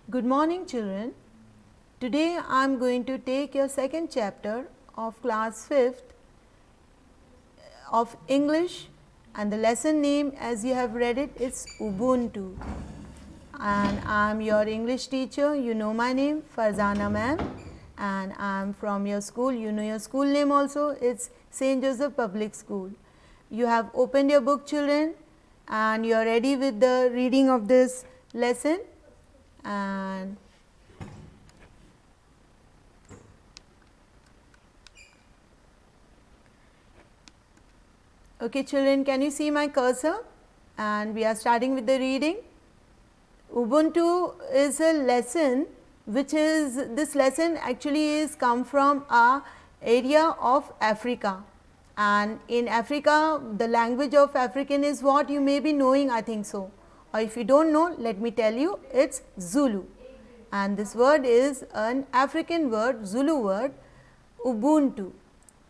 Good morning, children. Today I am going to take your second chapter of class 5th of English, and the lesson name, as you have read it, is Ubuntu. And I am your English teacher. You know my name, Farzana ma'am, and I am from your school. You know your school name also. It's St. Joseph Public School. You have opened your book, children, and you are ready with the reading of this lesson. And okay, children, can you see my cursor? And we are starting with the reading. Ubuntu is a lesson which is, this lesson actually is come from a area of Africa, and in Africa the language of African is what you may be knowing, I think so, or if you do not know, let me tell you, it is Zulu, and this word is an African word, Zulu word, Ubuntu.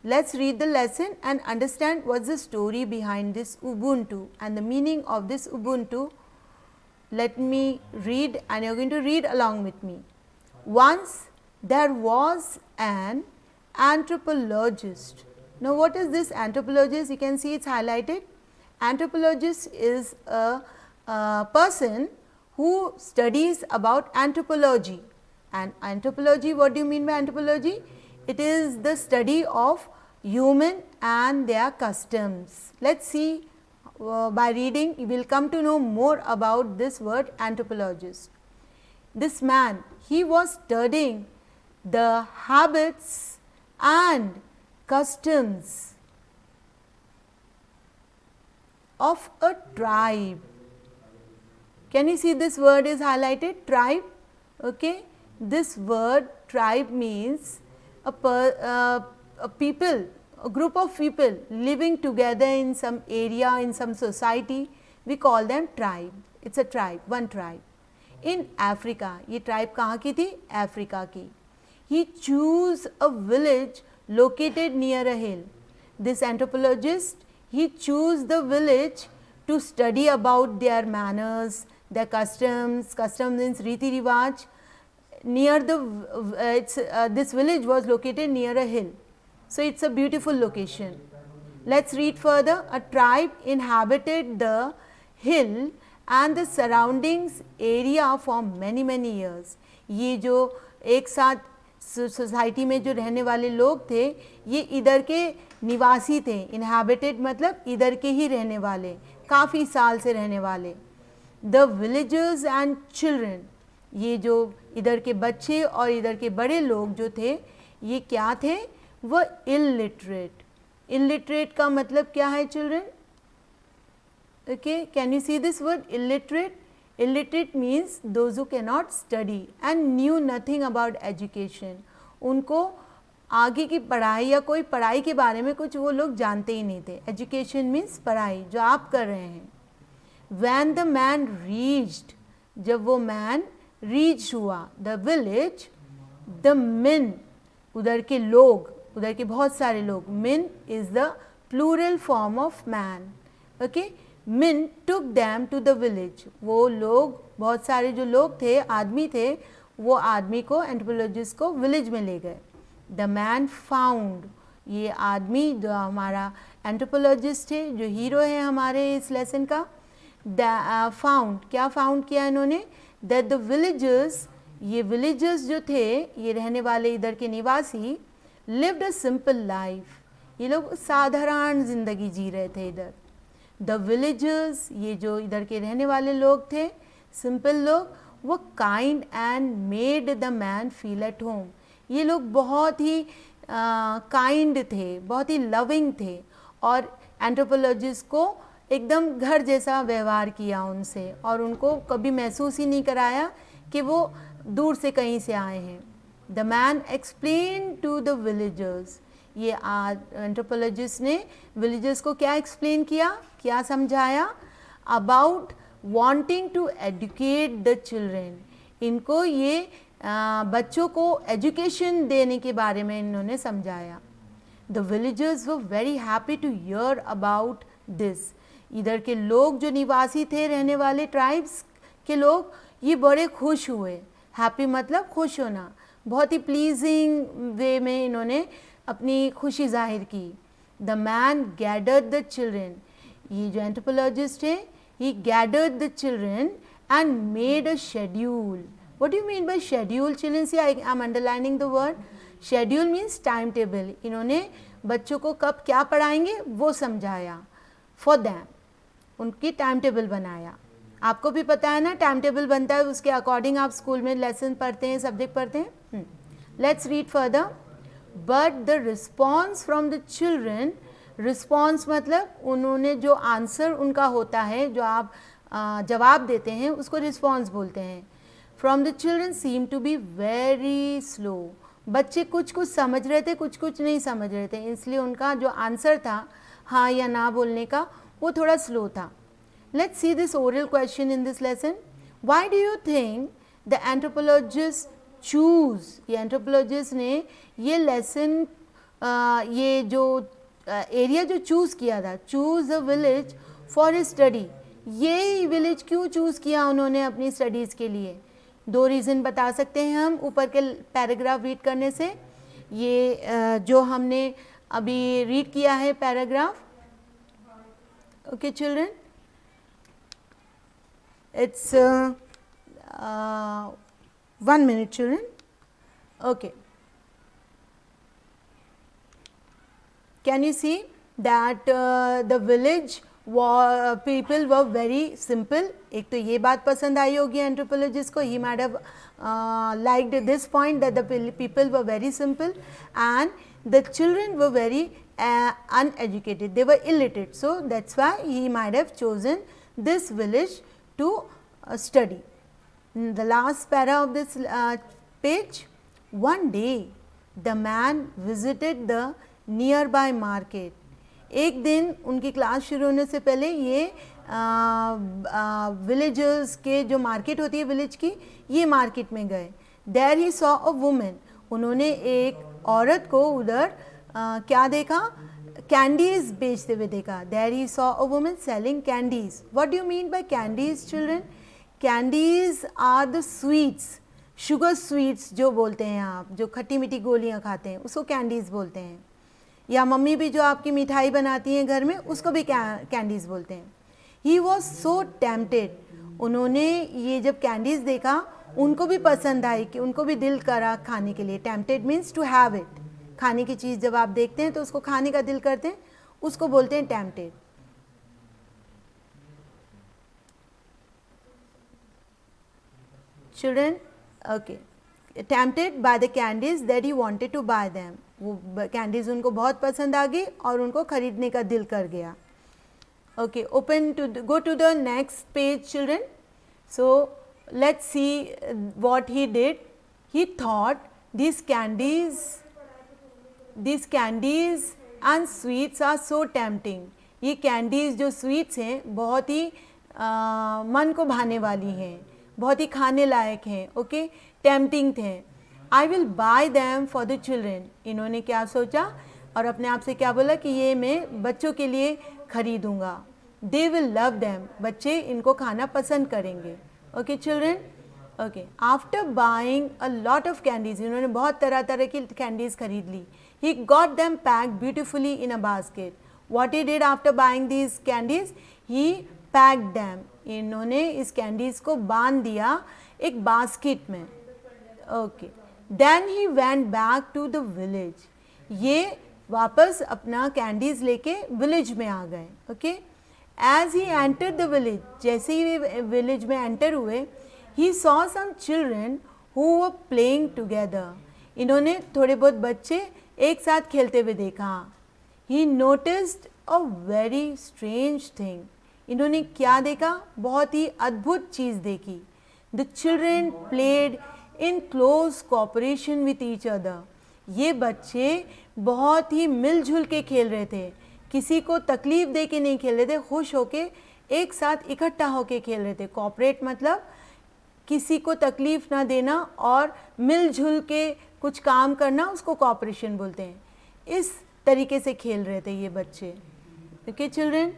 Let us read the lesson and understand what is the story behind this Ubuntu and the meaning of this Ubuntu. Let me read, and you are going to read along with me. Once there was an anthropologist. Now, what is this anthropologist? You can see it is highlighted. Anthropologist is a person who studies about anthropology. And anthropology, what do you mean by anthropology? It is the study of human and their customs. Let us see, by reading you will come to know more about this word anthropologist. This man, he was studying the habits and customs of a tribe. Can you see this word is highlighted, tribe? Okay. This word tribe means a people, a group of people living together in some area, in some society, we call them tribe. It is a tribe, one tribe. In Africa, ये tribe कहाँ की थी? Africa की. He chose a village located near a hill. This anthropologist, he chose the village to study about their manners, their customs, customs means Riti Rivaj. Near the this village was located near a hill. So, it is a beautiful location. Let us read further. A tribe inhabited the hill and the surroundings area for many years. ये जो एक साथ society में जो रहने वाले लोग थे, ये इधर के निवासी थे. Inhabited मतलब इधर के ही रहने वाले, काफ़ी साल से रहने वाले. The villagers and children, ये जो इधर के बच्चे और इधर के बड़े लोग जो थे, ये क्या थे? वह illiterate. Illiterate का मतलब क्या है children? Okay, can you see this word illiterate? Illiterate means those who cannot study and knew nothing about education. उनको आगे की पढ़ाई या कोई पढ़ाई के बारे में कुछ वो लोग जानते ही नहीं थे. Education means पढ़ाई जो आप कर रहे हैं. When the man reached, जब वो man reached हुआ the village, the men, उधर के लोग, उधर के बहुत सारे लोग, men is the plural form of man. Okay, men took them to the village. वो लोग, बहुत सारे जो लोग थे, आदमी थे, वो आदमी को, एंथ्रोपोलॉजिस्ट को विलेज में ले गए. The man found, ये आदमी जो हमारा एंथ्रोपोलॉजिस्ट है, जो हीरो है हमारे इस लेसन का, found, क्या फाउंड किया इन्होंने? That the villagers, ये विलेजर्स जो थे, ये रहने वाले इधर के निवासी, lived a simple life. ये लोग साधारण जिंदगी जी रहे थे इधर. The villagers, ये जो इधर के रहने वाले लोग थे, simple लोग, वो kind and made the man feel at home. ये लोग बहुत ही kind थे, बहुत ही loving थे, और एंथ्रोपोलॉजिस्ट को एकदम घर जैसा व्यवहार किया उनसे, और उनको कभी महसूस ही नहीं कराया कि वो दूर से कहीं से आए हैं. The man explained to the villagers, ये एंथ्रोपोलॉजिस्ट ने विलेजर्स को क्या एक्सप्लेन किया, क्या समझाया? About wanting to educate the children. इनको ये बच्चों को एजुकेशन देने के बारे में इन्होंने समझाया. The villagers were very happy to hear about this. इधर के लोग जो निवासी थे, रहने वाले ट्राइब्स के लोग, ये बड़े खुश हुए, हैप्पी मतलब खुश होना, बहुत ही प्लीजिंग वे में इन्होंने अपनी खुशी जाहिर की। The man gathered the children, ये जो एंथ्रोपोलॉजिस्ट है, he gathered the children and made a schedule. What do you mean by schedule children? See I am underlining the word schedule means time table. इन्होंने बच्चों को कब क्या पढ़ाएंगे वो समझाया, फॉर दैम, उनकी टाइम टेबल बनाया। आपको भी पता है ना टाइम टेबल बनता है, उसके अकॉर्डिंग आप स्कूल में लेसन पढ़ते हैं, सब्जेक्ट पढ़ते हैं। Let's read further. But the response from the children, response मतलब उन्होंने जो आंसर उनका होता है, जो आप जवाब देते हैं उसको रिस्पॉन्स बोलते हैं। From the children seem to be very slow, बच्चे कुछ कुछ समझ रहे थे, कुछ कुछ नहीं समझ रहे थे, इसलिए उनका जो आंसर था हाँ या ना बोलने का वो थोड़ा स्लो था। Let's see this oral question in this lesson. Why do you think the anthropologists choose, ये anthropologist ने ये lesson ये जो एरिया जो चूज़ किया था, choose a village for his study, ये विलेज क्यों चूज़ किया उन्होंने अपनी स्टडीज़ के लिए? दो रीज़न बता सकते हैं हम ऊपर के पैराग्राफ रीड करने से। ये जो हमने अभी रीड किया है paragraph, okay children, it's 1 minute children. Okay, can you see that the village people were very simple? एक तो ये बात पसंद आई होगी एंथ्रोपोलॉजिस्ट को, he might have liked this point that the people were very simple and the children were very uneducated, they were illiterate, so that's why he might have chosen this village to study. In the last para of this page, one day the man visited the nearby market. एक दिन उनकी class शुरू होने से पहले ये villagers के जो मार्केट होती है विलेज की, ये मार्केट में गए। There he saw a woman, उन्होंने एक औरत को उधर क्या देखा? कैंडीज बेचते हुए देखा। There he saw a woman selling candies. What do you mean by candies, children? Candies are the sweets, sugar sweets जो बोलते हैं आप, जो खट्टी मीठी गोलियाँ खाते हैं उसको कैंडीज़ बोलते हैं, या मम्मी भी जो आपकी मिठाई बनाती हैं घर में उसको भी कैंडीज़ बोलते हैं। He was so tempted, उन्होंने ये जब कैंडीज़ देखा उनको भी पसंद आई, कि उनको भी दिल करा खाने के लिए। Tempted means to have it, खाने की चीज़ जब आप देखते हैं तो उसको खाने का दिल करते हैं, उसको बोलते हैं tempted. Children, okay, tempted by the candies that he wanted to buy them, वो कैंडीज उनको बहुत पसंद आ गई और उनको खरीदने का दिल कर गया। Okay, open to go to the next page children. So let's see what he did. He thought these candies and sweets are so tempting. ये कैंडीज़ जो स्वीट्स हैं बहुत ही मन को भाने वाली हैं, बहुत ही खाने लायक हैं, ओके, टेम्पटिंग थे। I will buy them for the children, इन्होंने क्या सोचा और अपने आप से क्या बोला कि ये मैं बच्चों के लिए खरीदूँगा। दे विल लव दैम, बच्चे इनको खाना पसंद करेंगे। Okay children, okay, after buying a lot of candies, इन्होंने बहुत तरह तरह की कैंडीज़ खरीद ली। He got them packed beautifully in a basket. What he did after buying these candies? He packed them. इन्होंने इस कैंडीज़ को बांध दिया एक बास्केट में। Okay. Then he went back to the village. ये वापस अपना कैंडीज़ लेके विलेज में आ गए। Okay. As he entered the village, जैसे ही वे विलेज में एंटर हुए, he saw some children who were playing together. इन्होंने थोड़े बहुत बच्चे एक साथ खेलते हुए देखा। He noticed a very strange thing. इन्होंने क्या देखा? बहुत ही अद्भुत चीज़ देखी। The children played in close cooperation with each other. ये बच्चे बहुत ही मिलजुल के खेल रहे थे, किसी को तकलीफ़ दे के नहीं खेल रहे थे, खुश होके एक साथ इकट्ठा होके खेल रहे थे। कॉपरेट मतलब किसी को तकलीफ़ ना देना और मिलजुल के कुछ काम करना, उसको कॉपरेशन बोलते हैं। इस तरीके से खेल रहे थे ये बच्चे। Okay children,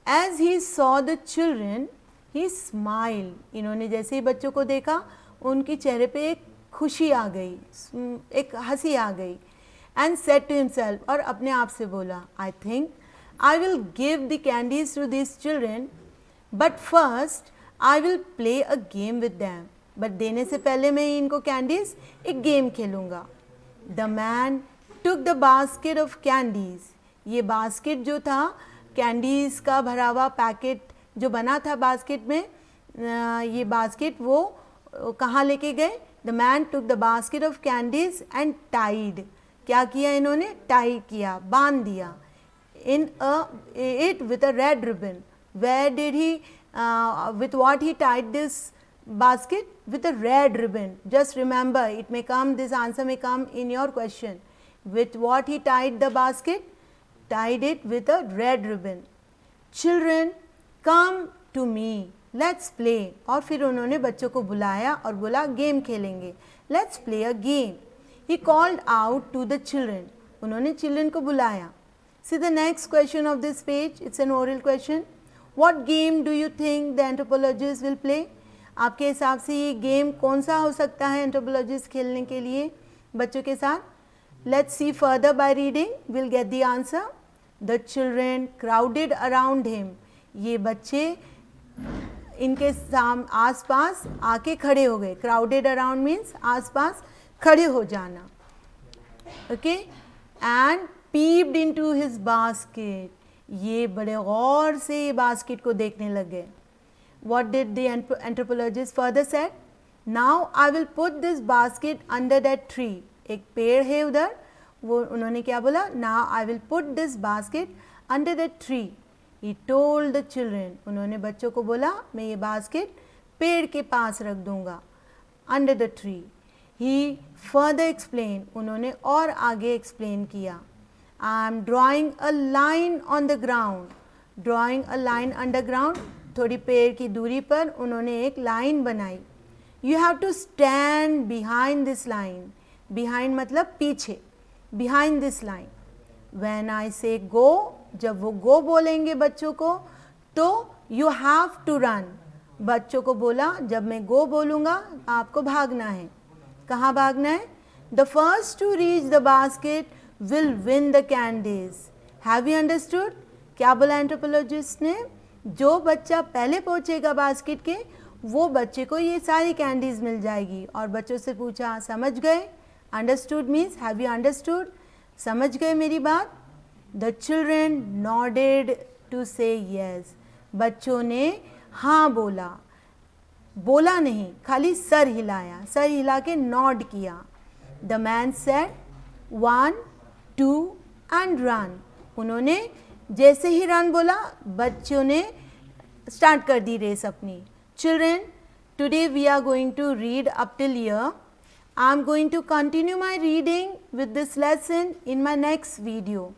as he saw the children, He smiled. इन्होंने जैसे ही बच्चों को देखा उनके चेहरे पे एक खुशी आ गई, एक हंसी आ गई. And said to himself, और अपने आप से बोला, I think I will give the candies to these children, but first I will play a game with them. But देने से पहले मैं इनको कैंडीज एक गेम खेलूँगा. The man took the basket of candies. ये बास्केट जो था कैंडीज का भरा हुआ पैकेट जो बना था बास्केट में, ये बास्केट वो कहाँ लेके गए? The man took the basket of candies and tied. क्या किया इन्होंने? टाई किया, बांध दिया. In it with a red ribbon. Where did he? With what he tied this basket? With a red ribbon. Just remember, it may come. This answer may come in your question. With what he tied the basket? Tied it with a red ribbon. Children, come to me. Let's play. और फिर उन्होंने बच्चों को बुलाया और बोला game खेलेंगे. Let's play a game. He called out to the children. उन्होंने चिल्ड्रन को बुलाया. See the next question of this page. It's an oral question. What game do you think the anthropologist will play? आपके हिसाब से ये game कौन सा हो सकता है एंथ्रोपोलॉजिस्ट खेलने के लिए बच्चों के साथ? Let's see further by reading. We'll get the answer. The children crowded around him. ये बच्चे इनके आसपास आके खड़े हो गए. Crowded around means आसपास खड़े हो जाना. Okay? And peeped into his basket. ये बड़े गौर से ये बास्केट को देखने लगे. What did the anthropologist further said? Now I will put this basket under that tree. एक पेड़ है उधर, वो उन्होंने क्या बोला? Now I will put this basket under that tree. He told the children. उन्होंने बच्चों को बोला मैं ये बास्केट पेड़ के पास रख दूँगा. Under the tree. He further explained. उन्होंने और आगे explain किया. I am drawing a line on the ground. Drawing a line underground. थोड़ी पेड़ की दूरी पर उन्होंने एक लाइन बनाई. You have to stand behind this line. Behind मतलब पीछे. Behind this line. When I say go, जब वो go बोलेंगे बच्चों को तो you have to run. बच्चों को बोला जब मैं go बोलूँगा आपको भागना है. कहाँ भागना है? The first to reach the basket will win the candies. Have you understood? क्या बोला एंथ्रोपोलॉजिस्ट ने? जो बच्चा पहले पहुँचेगा बास्केट के वो बच्चे को ये सारी कैंडीज मिल जाएगी. और बच्चों से पूछा समझ गए? Understood means have you understood? समझ गए मेरी बात? The children nodded to say yes. बच्चों ने हाँ बोला. बोला नहीं, खाली सर हिलाया. सर हिला के नॉड किया. The man said 1, 2 and run. उन्होंने जैसे ही रन बोला बच्चों ने स्टार्ट कर दी रेस अपनी. Children, today we are going to read up till here. I am going to continue my reading with this lesson in my next video.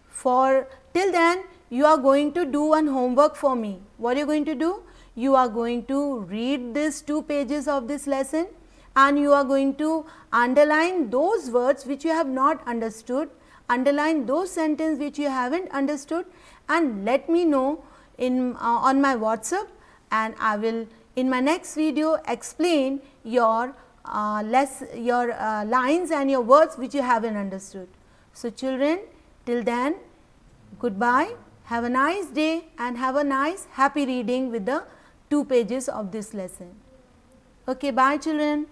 For till then you are going to do one homework for me. What are you going to do? You are going to read these 2 pages of this lesson and you are going to underline those words which you have not understood, underline those sentences which you haven't understood and let me know in on my WhatsApp, and I will in my next video explain your lines and your words which you haven't understood. So children, till then goodbye, have a nice day and have a nice happy reading with the 2 pages of this lesson. Okay, bye children.